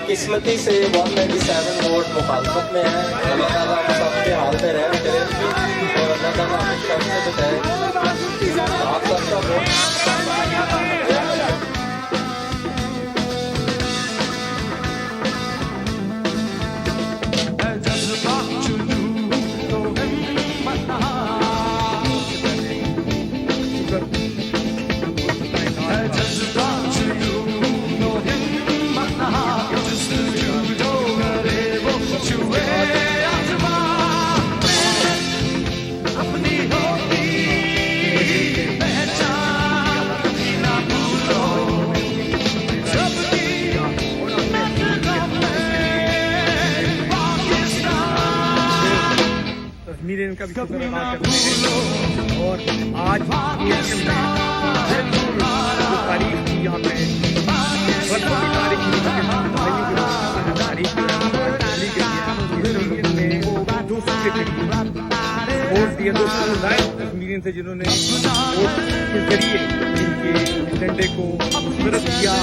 किस्मती से 197 वोट मुखालफत में है। अल्लाह ताला हम सबके हाल पे रहम करे और अल्लाह ताला हमें शर से बचाए। आप सबका वोट इनका भी शुक्र अदा करते हैं। और आज जो तारीख थी यहाँ पे वर्षों की तारीख थी, दो सौ के करीब वोट दिए, 200 कश्मीरियन से जिन्होंने वोट के जरिए इनके एजेंडे को मुस्तरद किया,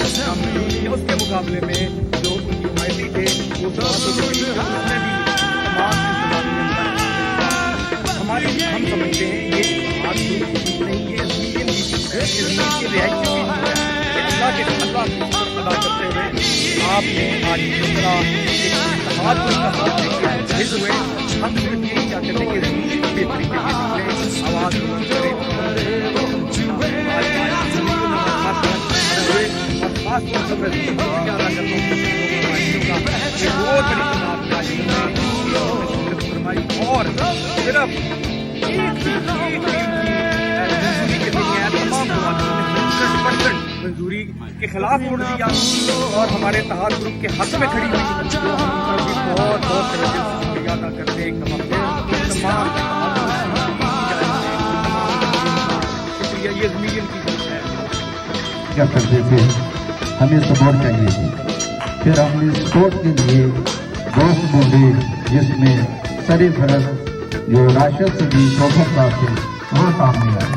उसके मुकाबले में जो उनकी नुमाइंदगी थे वो हम समझते हैं ये आज की चीज़ नहीं, ये मीडियम की चीज़ है, ये रिहायशी की चीज़ है। अल्लाह की शुक्र अदा करते हुए आपने आज जिस तरह समाज को हुए हम सिर्फ यही चाहते थे कि ज़मीन के तरीके से निकले, आवाज़ बुलंद करें और खास तौर पर मैं शुक्रिया अदा करता हूँ कि वो तरीका आपने आज फरमाई और सिर्फ मंजूरी के खिलाफ वोट दिया और हमारे इत्तेहाद ग्रुप के हक में खड़ी हुई। बहुत बहुत शुक्रिया अदा करते हैं। शुक्रिया, ये मीडियम की है। क्या करते थे, हमें सपोर्ट चाहिए थी, फिर हमने सपोर्ट के लिए दोस्त ढूंढे जिसमें सरफराज जो राशिद सदी प्रोफेसर साहब थे वो सामने आए।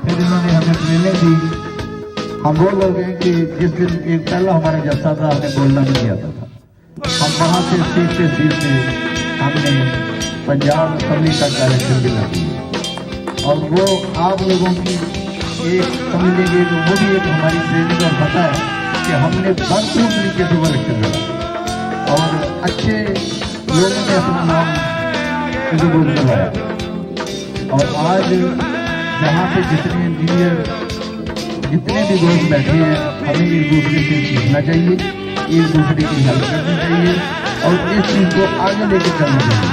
फिर इन्होंने हमें ट्रेनिंग दी। हम वो लोग हैं कि जिस दिन एक पहला हमारा जलसा था हमें बोलना नहीं आता था, हम वहाँ से सीखते हमने पंजाब असम्बली तक डायरेक्शन भी लगी और वो आप लोगों की एक समझ लीजिए तो वो भी एक हमारी ट्रेनिंग और पता है कि हमने भरपूर तरीके से वो इलेक्शन लड़ा और अच्छे लोगों ने अपना नाम लगाया। और आज यहाँ पे जितने इंजीनियर जितने भी लोग बैठे हैं हमें एक दूसरे से सीखना चाहिए, एक दूसरे की हेल्प करनी चाहिए और इस चीज़ को आगे लेके चलना चाहिए।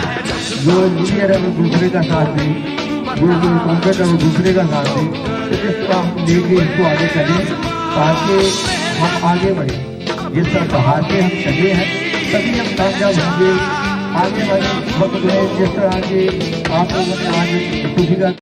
जो इंजीनियर है वो दूसरे का साथ दें, जो कॉन्ट्रैक्टर है वो दूसरे का साथ दें, तो इस तरह हम लेके इसको आगे चलें ताकि हम आगे बढ़ें। जिस तरह बाहर के हम चले हैं तभी हम कामयाब होंगे। आगे वाले वक्त में जिस तरह के आप लोगों ने आज खुशी का